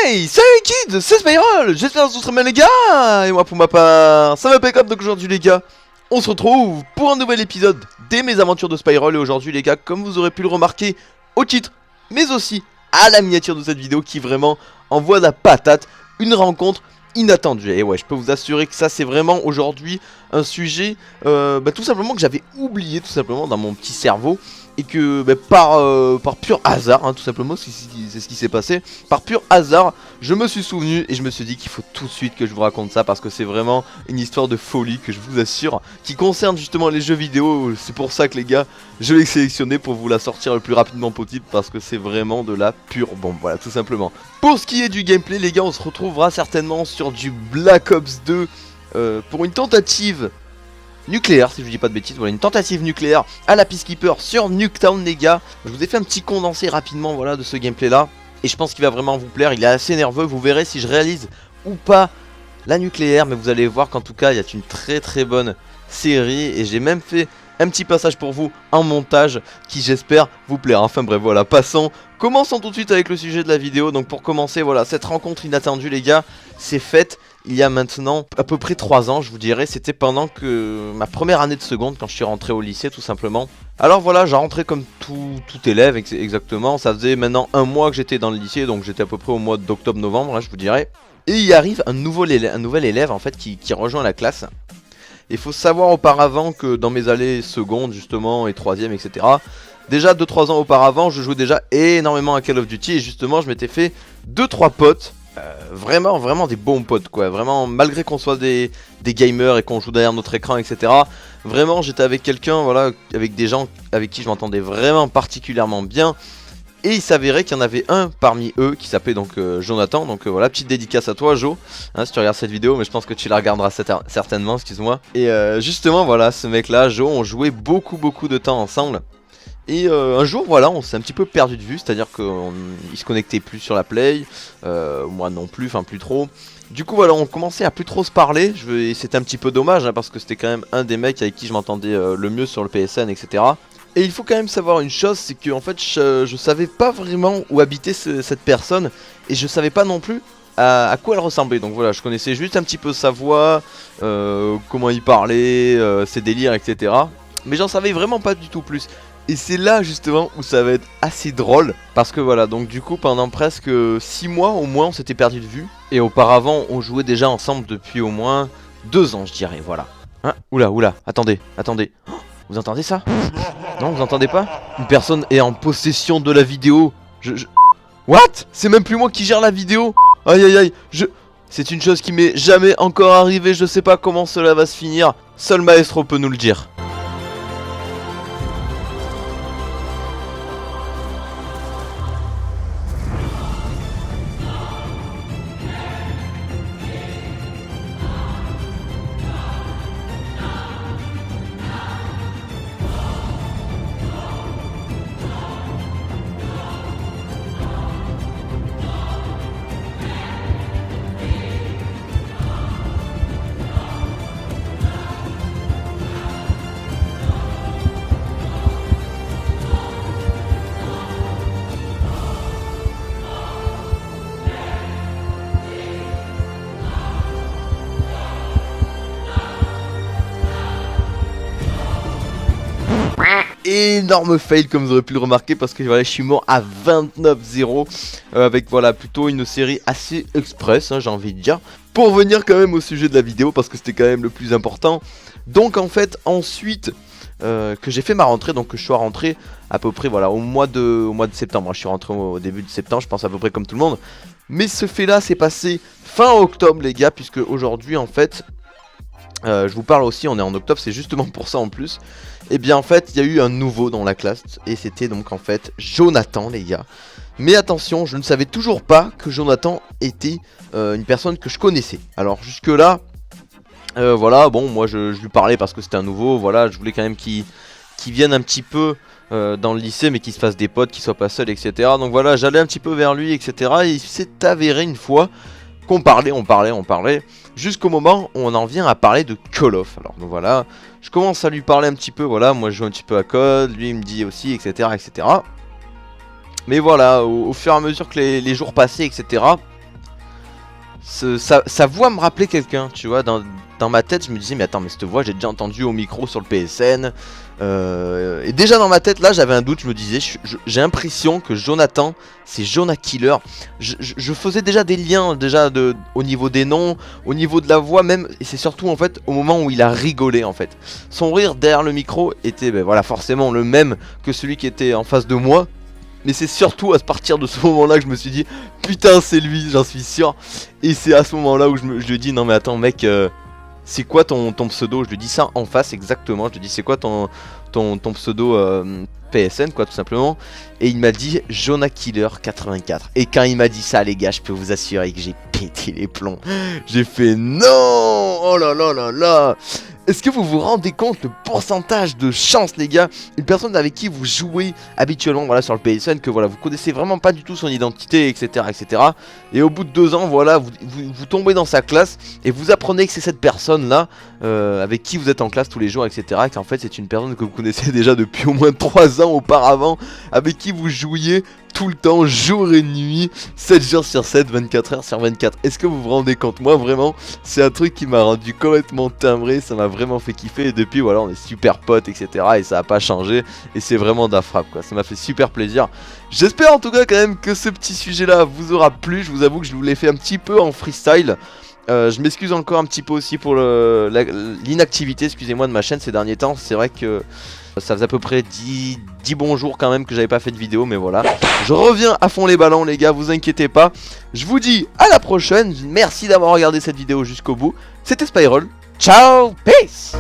Hey, salut kids, c'est Spyroll, j'espère que vous serez bien les gars. Et moi pour ma part, ça m'impeccable. Donc aujourd'hui les gars, on se retrouve pour un nouvel épisode des mésaventures de Spyroll. Et aujourd'hui les gars, comme vous aurez pu le remarquer au titre, mais aussi à la miniature de cette vidéo qui vraiment envoie la patate, une rencontre inattendue. Et ouais, je peux vous assurer que ça c'est vraiment aujourd'hui un sujet tout simplement que j'avais oublié tout simplement dans mon petit cerveau. Et que par pur hasard, tout simplement, c'est ce qui s'est passé. Par pur hasard, je me suis souvenu et je me suis dit qu'il faut tout de suite que je vous raconte ça. Parce que c'est vraiment une histoire de folie que je vous assure, qui concerne justement les jeux vidéo. C'est pour ça que les gars, je l'ai sélectionné pour vous la sortir le plus rapidement possible. Parce que c'est vraiment de la pure bombe, voilà, tout simplement. Pour ce qui est du gameplay, les gars, on se retrouvera certainement sur du Black Ops 2 pour une tentative nucléaire, si je vous dis pas de bêtises. Voilà, une tentative nucléaire à la Peacekeeper sur Nuketown les gars. Je vous ai fait un petit condensé rapidement, voilà, de ce gameplay là. Et je pense qu'il va vraiment vous plaire, il est assez nerveux. Vous verrez si je réalise ou pas la nucléaire. Mais vous allez voir qu'en tout cas il y a une très bonne série. Et j'ai même fait un petit passage pour vous en montage qui j'espère vous plaire. Enfin bref, voilà, commençons tout de suite avec le sujet de la vidéo. Donc pour commencer, voilà, cette rencontre inattendue les gars, c'est faite il y a maintenant à peu près 3 ans, je vous dirais. C'était pendant que ma première année de seconde, quand je suis rentré au lycée tout simplement. Alors voilà, j'ai rentré comme tout élève exactement. Ça faisait maintenant un mois que j'étais dans le lycée, donc j'étais à peu près au mois d'octobre-novembre, je vous dirais. Et il arrive un nouvel élève en fait qui rejoint la classe. Il faut savoir auparavant que dans mes années secondes justement et troisième etc. Déjà 2-3 ans auparavant, je jouais déjà énormément à Call of Duty. Et justement je m'étais fait 2-3 potes. Vraiment des bons potes quoi. Vraiment, malgré qu'on soit des gamers et qu'on joue derrière notre écran etc. Vraiment j'étais avec quelqu'un, voilà, avec des gens avec qui je m'entendais vraiment particulièrement bien. Et il s'avérait qu'il y en avait un parmi eux qui s'appelait donc Jonathan. Donc voilà, petite dédicace à toi Jo, si tu regardes cette vidéo. Mais je pense que tu la regarderas certainement, excuse-moi. Et justement voilà, ce mec là, Jo, on jouait beaucoup de temps ensemble. Et un jour voilà, on s'est un petit peu perdu de vue, c'est-à-dire qu'il se connectait plus sur la play, moi non plus, enfin plus trop. Du coup voilà, on commençait à plus trop se parler, et c'était un petit peu dommage parce que c'était quand même un des mecs avec qui je m'entendais le mieux sur le PSN etc. Et il faut quand même savoir une chose, c'est que en fait je savais pas vraiment où habitait cette personne, et je savais pas non plus à quoi elle ressemblait. Donc voilà, je connaissais juste un petit peu sa voix, comment il parlait, ses délires etc. Mais j'en savais vraiment pas du tout plus. Et c'est là justement où ça va être assez drôle. Parce que voilà, donc du coup pendant presque 6 mois au moins on s'était perdu de vue. Et auparavant on jouait déjà ensemble depuis au moins 2 ans je dirais, voilà. Hein, oula, attendez. Oh, vous entendez ça? Non, vous entendez pas? Une personne est en possession de la vidéo. What? C'est même plus moi qui gère la vidéo. Aïe, c'est une chose qui m'est jamais encore arrivée. Je sais pas comment cela va se finir. Seul Maestro peut nous le dire. Énorme fail comme vous aurez pu le remarquer, parce que voilà, je suis mort à 29-0 avec voilà plutôt une série assez express, j'ai envie de dire, pour venir quand même au sujet de la vidéo parce que c'était quand même le plus important. Donc en fait ensuite que j'ai fait ma rentrée, donc que je sois rentré à peu près voilà au mois de septembre. Je suis rentré au début de septembre, je pense à peu près comme tout le monde. Mais ce fait là s'est passé fin octobre les gars, puisque aujourd'hui en fait je vous parle aussi, on est en octobre, c'est justement pour ça en plus. Et bien en fait il y a eu un nouveau dans la classe, et c'était donc en fait Jonathan les gars. Mais attention, je ne savais toujours pas que Jonathan était une personne que je connaissais. Alors jusque là voilà, bon moi je lui parlais parce que c'était un nouveau, voilà, je voulais quand même qu'il vienne un petit peu dans le lycée, mais qu'il se fasse des potes, qu'il soit pas seul etc. Donc voilà, j'allais un petit peu vers lui etc. Et il s'est avéré une fois qu'on parlait, on parlait, jusqu'au moment où on en vient à parler de Call of. Alors donc voilà, je commence à lui parler un petit peu, voilà, moi je joue un petit peu à code, lui il me dit aussi, etc. Mais voilà, au fur et à mesure que les jours passaient, etc., sa voix me rappelait quelqu'un, tu vois, dans ma tête je me disais mais attends mais cette voix j'ai déjà entendu au micro sur le PSN. Et déjà dans ma tête là j'avais un doute, je me disais j'ai l'impression que Jonathan c'est Jonah Killer. Je faisais déjà des liens au niveau des noms, au niveau de la voix même, et c'est surtout en fait au moment où il a rigolé en fait. Son rire derrière le micro était voilà forcément le même que celui qui était en face de moi. Mais c'est surtout à partir de ce moment-là que je me suis dit putain c'est lui, j'en suis sûr. Et c'est à ce moment-là où je lui dis non mais attends mec, c'est quoi ton pseudo? Je lui dis ça en face exactement, je lui dis c'est quoi ton pseudo PSN quoi tout simplement. Et il m'a dit Jonah Killer 84. Et quand il m'a dit ça les gars, je peux vous assurer que j'ai pété les plombs. J'ai fait non. Oh là là là là. Est-ce que vous vous rendez compte le pourcentage de chance les gars? Une personne avec qui vous jouez habituellement voilà, sur le PSN, que voilà, vous connaissez vraiment pas du tout son identité, etc. etc. Et au bout de 2 ans, voilà, vous tombez dans sa classe et vous apprenez que c'est cette personne là avec qui vous êtes en classe tous les jours, etc. Et qu'en fait c'est une personne que vous connaissez déjà depuis au moins 3 ans auparavant, avec qui vous jouiez tout le temps, jour et nuit, 7 jours sur 7, 24 heures sur 24. Est-ce que vous vous rendez compte? Moi vraiment, c'est un truc qui m'a rendu complètement timbré, ça m'a vraiment fait kiffer. Et depuis voilà, on est super potes, etc. Et ça a pas changé. Et c'est vraiment de la frappe quoi, ça m'a fait super plaisir. J'espère en tout cas quand même que ce petit sujet là vous aura plu. Je vous avoue que je vous l'ai fait un petit peu en freestyle. Je m'excuse encore un petit peu aussi pour l'inactivité, excusez-moi, de ma chaîne ces derniers temps. C'est vrai que ça faisait à peu près 10 bons jours quand même que j'avais pas fait de vidéo, mais voilà. Je reviens à fond les ballons les gars, vous inquiétez pas. Je vous dis à la prochaine, merci d'avoir regardé cette vidéo jusqu'au bout. C'était Spyroll, ciao, peace.